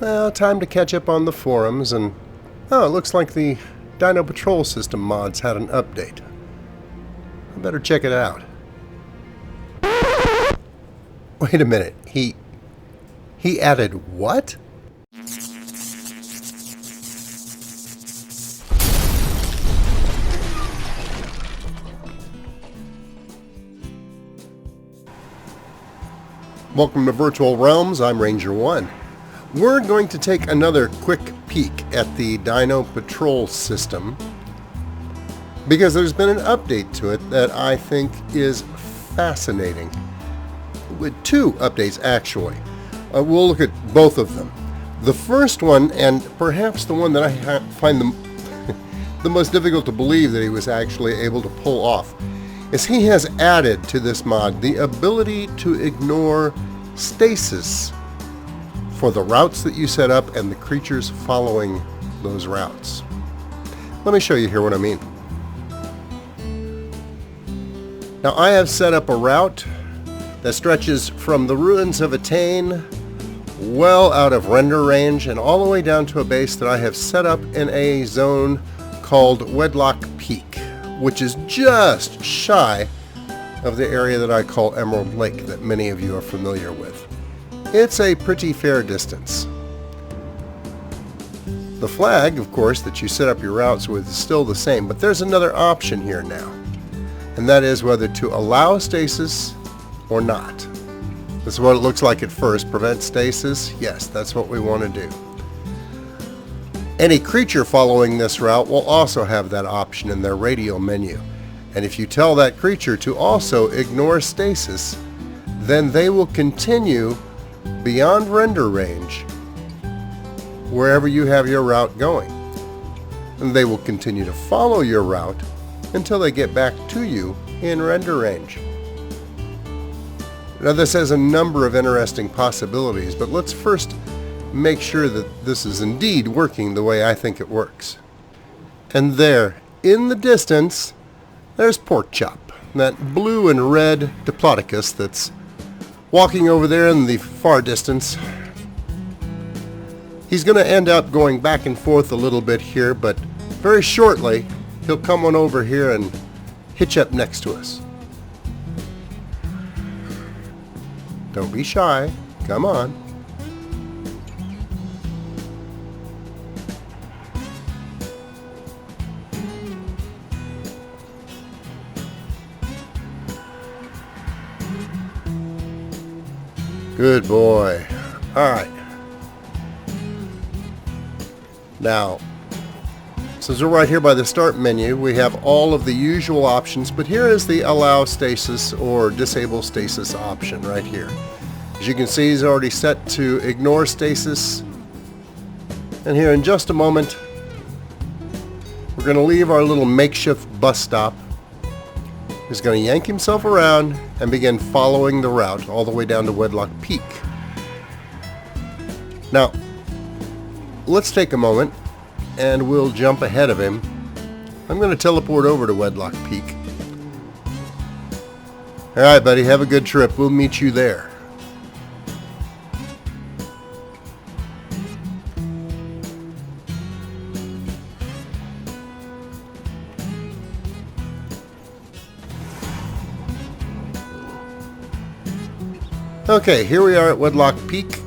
Well, time to catch up on the forums, and oh, it looks like the Dino Patrol System mods had an update. I better check it out. Wait a minute, he added what? Welcome to Virtual Realms, I'm Ranger 1. We're going to take another quick peek at the Dino Patrol System because there's been an update to it that I think is fascinating. With two updates actually. We'll look at both of them. The first one, and perhaps the one that I find the most difficult to believe that he was actually able to pull off, is he has added to this mod the ability to ignore stasis for the routes that you set up and the creatures following those routes. Let me show you here what I mean. Now I have set up a route that stretches from the ruins of Atane well out of render range and all the way down to a base that I have set up in a zone called Wedlock Peak, which is just shy of the area that I call Emerald Lake that many of you are familiar with. It's a pretty fair distance. The flag, of course, that you set up your routes with is still the same, but there's another option here now, and that is whether to allow stasis or not. This is what it looks like at first. Prevent stasis? Yes, that's what we want to do. Any creature following this route will also have that option in their radial menu. And if you tell that creature to also ignore stasis, then they will continue beyond render range wherever you have your route going. And they will continue to follow your route until they get back to you in render range. Now this has a number of interesting possibilities, but let's first make sure that this is indeed working the way I think it works. And there, in the distance, there's Porkchop, that blue and red Diplodocus that's walking over there in the far distance. He's going to end up going back and forth a little bit here, but very shortly he'll come on over here and hitch up next to us. Don't be shy. Come on. Good boy. Alright. Now, since we're right here by the start menu, we have all of the usual options, but here is the allow stasis or disable stasis option right here. As you can see, he's already set to ignore stasis. And here in just a moment, we're going to leave our little makeshift bus stop. He's going to yank himself around and begin following the route all the way down to Wedlock Peak. Now, let's take a moment and we'll jump ahead of him. I'm going to teleport over to Wedlock Peak. Alright buddy, have a good trip. We'll meet you there. Okay, here we are at Wedlock Peak.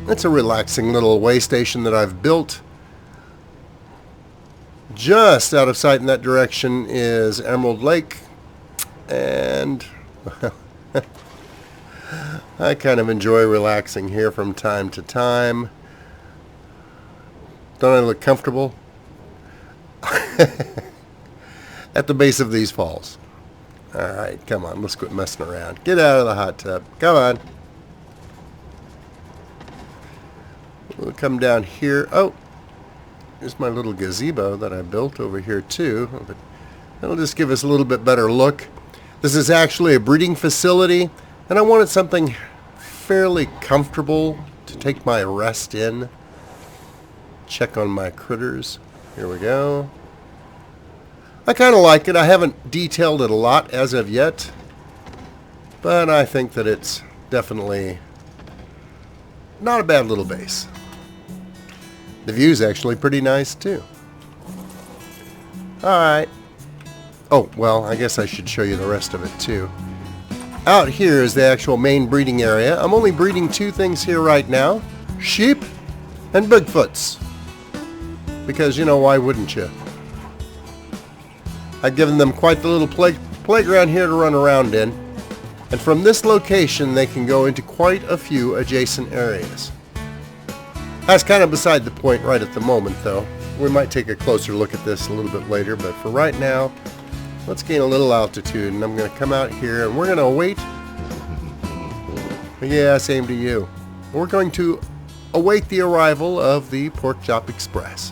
It's a relaxing little way station that I've built. Just out of sight in that direction is Emerald Lake, and I kind of enjoy relaxing here from time to time. Don't I look comfortable? At the base of these falls. Alright, come on, let's quit messing around. Get out of the hot tub. Come on. We'll come down here. Oh, here's my little gazebo that I built over here too. But that'll just give us a little bit better look. This is actually a breeding facility, and I wanted something fairly comfortable to take my rest in. Check on my critters. Here we go. I kind of like it. I haven't detailed it a lot as of yet, but I think that it's definitely not a bad little base. The view's actually pretty nice too. Alright. Oh, well, I guess I should show you the rest of it too. Out here is the actual main breeding area. I'm only breeding 2 things here right now. Sheep and Bigfoots. Because, you know, why wouldn't you? I've given them quite the little playground here to run around in. And from this location, they can go into quite a few adjacent areas. That's kind of beside the point right at the moment, though. We might take a closer look at this a little bit later, but for right now, let's gain a little altitude, and I'm going to come out here, and we're going to await... Yeah, same to you. We're going to await the arrival of the Porkchop Express.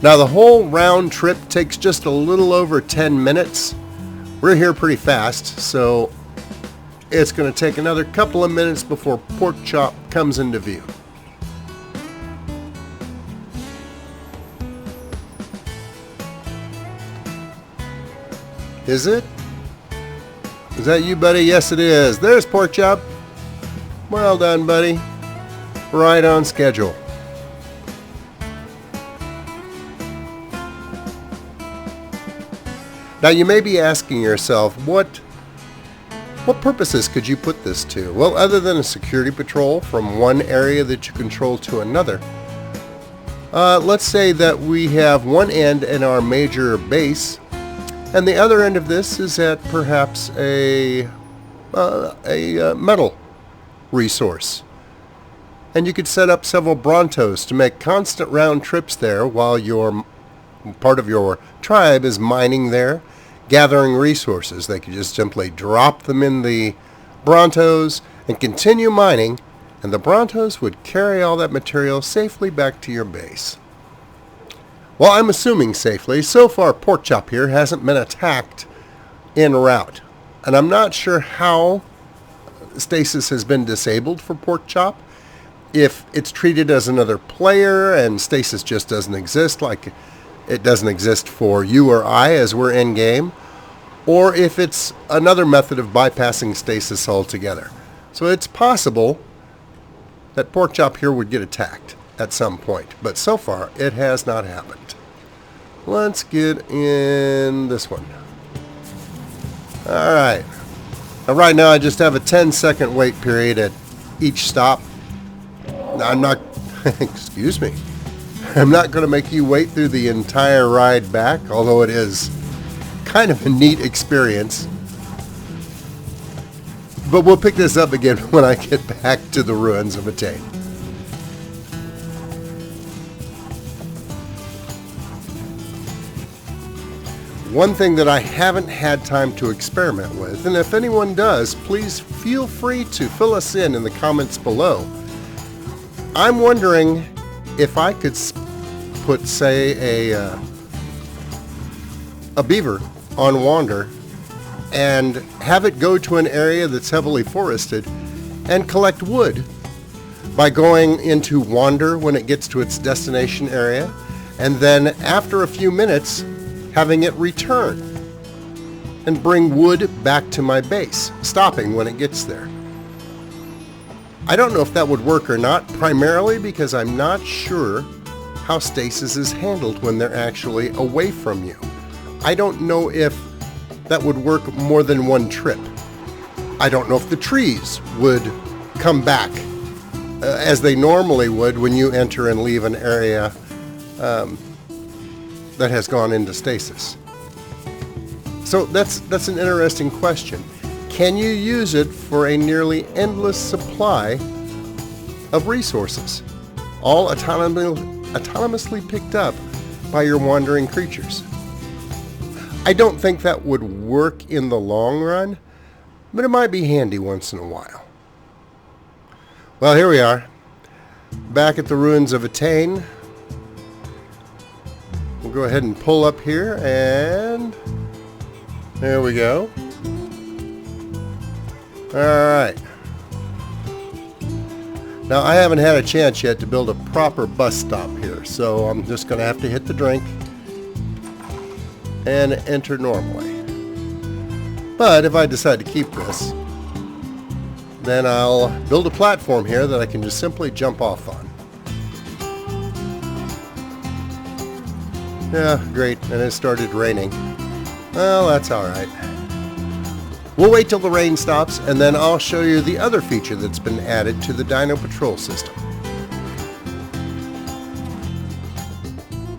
Now, the whole round trip takes just a little over 10 minutes. We're here pretty fast, so it's going to take another couple of minutes before Porkchop comes into view. Is it? Is that you, buddy? Yes, it is. There's Porkchop. Well done, buddy. Right on schedule. Now, you may be asking yourself, what purposes could you put this to? Well, other than a security patrol from one area that you control to another, let's say that we have one end in our major base, and the other end of this is at perhaps a metal resource. And you could set up several Brontos to make constant round trips there while part of your tribe is mining there, gathering resources. They could just simply drop them in the Brontos and continue mining, and the Brontos would carry all that material safely back to your base. Well, I'm assuming safely. So far, Porkchop here hasn't been attacked en route. And I'm not sure how stasis has been disabled for Porkchop. If it's treated as another player and stasis just doesn't exist, like it doesn't exist for you or I as we're in game, or if it's another method of bypassing stasis altogether. So it's possible that Porkchop here would get attacked at some point, but so far it has not happened. Let's get in this one. Alright. Now right now I just have a 10-second wait period at each stop. I'm not, excuse me, I'm not going to make you wait through the entire ride back, although it is kind of a neat experience. But we'll pick this up again when I get back to the ruins of Attain. One thing that I haven't had time to experiment with, and if anyone does, please feel free to fill us in the comments below. I'm wondering if I could put, say, a beaver on Wander and have it go to an area that's heavily forested and collect wood by going into Wander when it gets to its destination area, and then after a few minutes having it return and bring wood back to my base, stopping when it gets there. I don't know if that would work or not, primarily because I'm not sure how stasis is handled when they're actually away from you. I don't know if that would work more than one trip. I don't know if the trees would come back as they normally would when you enter and leave an area that has gone into stasis. So that's an interesting question. Can you use it for a nearly endless supply of resources, all autonomously picked up by your wandering creatures? I don't think that would work in the long run, but it might be handy once in a while. Well, here we are, back at the ruins of Attain. We'll go ahead and pull up here, and there we go. Alright. Now, I haven't had a chance yet to build a proper bus stop here, so I'm just going to have to hit the drink and enter normally. But if I decide to keep this, then I'll build a platform here that I can just simply jump off on. Yeah, great, and it started raining. Well, that's alright. We'll wait till the rain stops, and then I'll show you the other feature that's been added to the Dino Patrol system.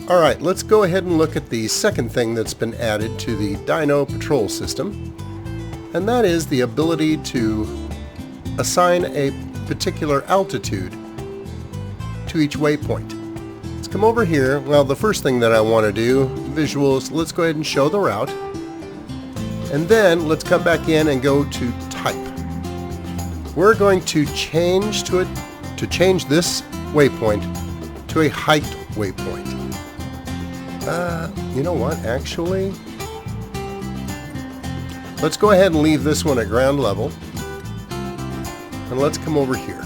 Alright, let's go ahead and look at the second thing that's been added to the Dino Patrol system, and that is the ability to assign a particular altitude to each waypoint. Let's come over here. Well, the first thing that I want to do, visuals, let's go ahead and show the route. And then let's come back in and go to type. We're going to change this waypoint to a height waypoint. You know what, actually? Let's go ahead and leave this one at ground level. And let's come over here.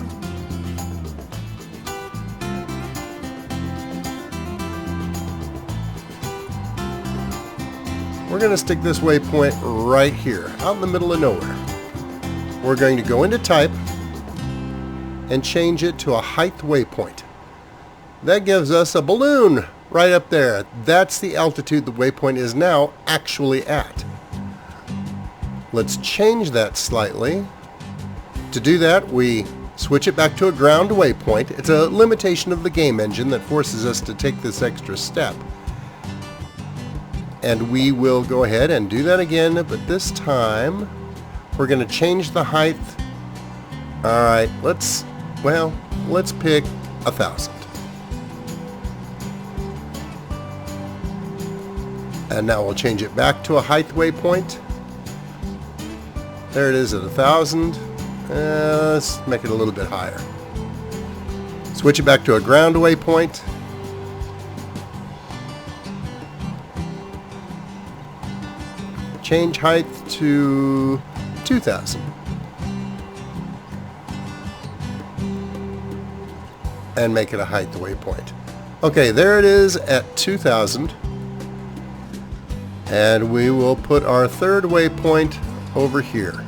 We're going to stick this waypoint right here, out in the middle of nowhere. We're going to go into type and change it to a height waypoint. That gives us a balloon right up there. That's the altitude the waypoint is now actually at. Let's change that slightly. To do that, we switch it back to a ground waypoint. It's a limitation of the game engine that forces us to take this extra step. And we will go ahead and do that again, but this time we're going to change the height. Alright, let's pick 1,000. And now we'll change it back to a height waypoint. There it is at 1,000. Let's make it a little bit higher. Switch it back to a ground waypoint. Change height to 2,000. And make it a height waypoint. Okay, there it is at 2,000. And we will put our third waypoint over here.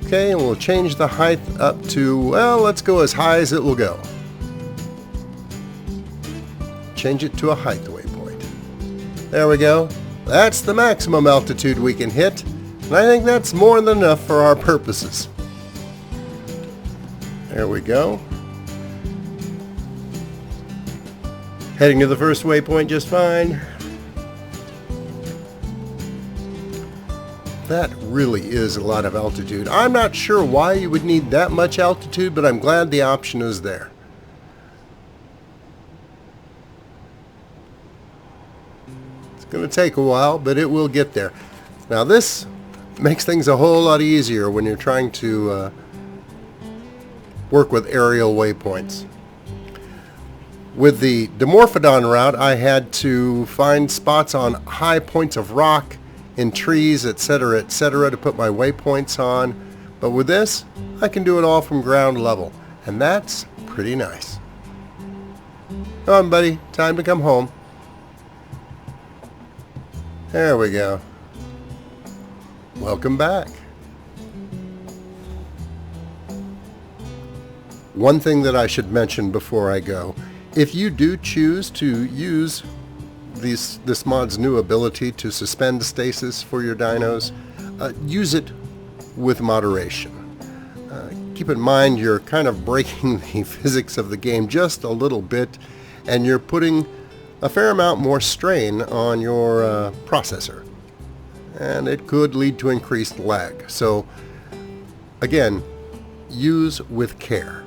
Okay, and we'll change the height up to, well, let's go as high as it will go. Change it to a height waypoint. There we go. That's the maximum altitude we can hit, and I think that's more than enough for our purposes. There we go. Heading to the first waypoint just fine. That really is a lot of altitude. I'm not sure why you would need that much altitude, but I'm glad the option is there. It's going to take a while, but it will get there. Now this makes things a whole lot easier when you're trying to work with aerial waypoints. With the Dimorphodon route, I had to find spots on high points of rock, in trees, etc., to put my waypoints on. But with this, I can do it all from ground level, and that's pretty nice. Come on, buddy, time to come home. There we go. Welcome back. One thing that I should mention before I go, if you do choose to use this mod's new ability to suspend stasis for your dinos, use it with moderation. Keep in mind you're kind of breaking the physics of the game just a little bit, and you're putting a fair amount more strain on your processor, and it could lead to increased lag. So again, use with care.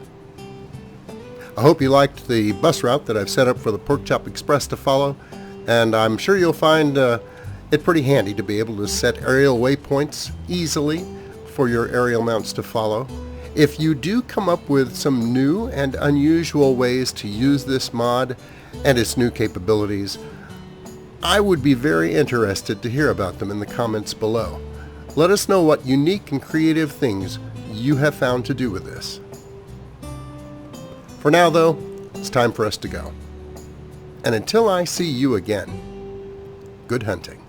I hope you liked the bus route that I've set up for the Porkchop Express to follow, and I'm sure you'll find it pretty handy to be able to set aerial waypoints easily for your aerial mounts to follow. If you do come up with some new and unusual ways to use this mod and its new capabilities, I would be very interested to hear about them in the comments below. Let us know what unique and creative things you have found to do with this. For now though, it's time for us to go. And until I see you again, good hunting.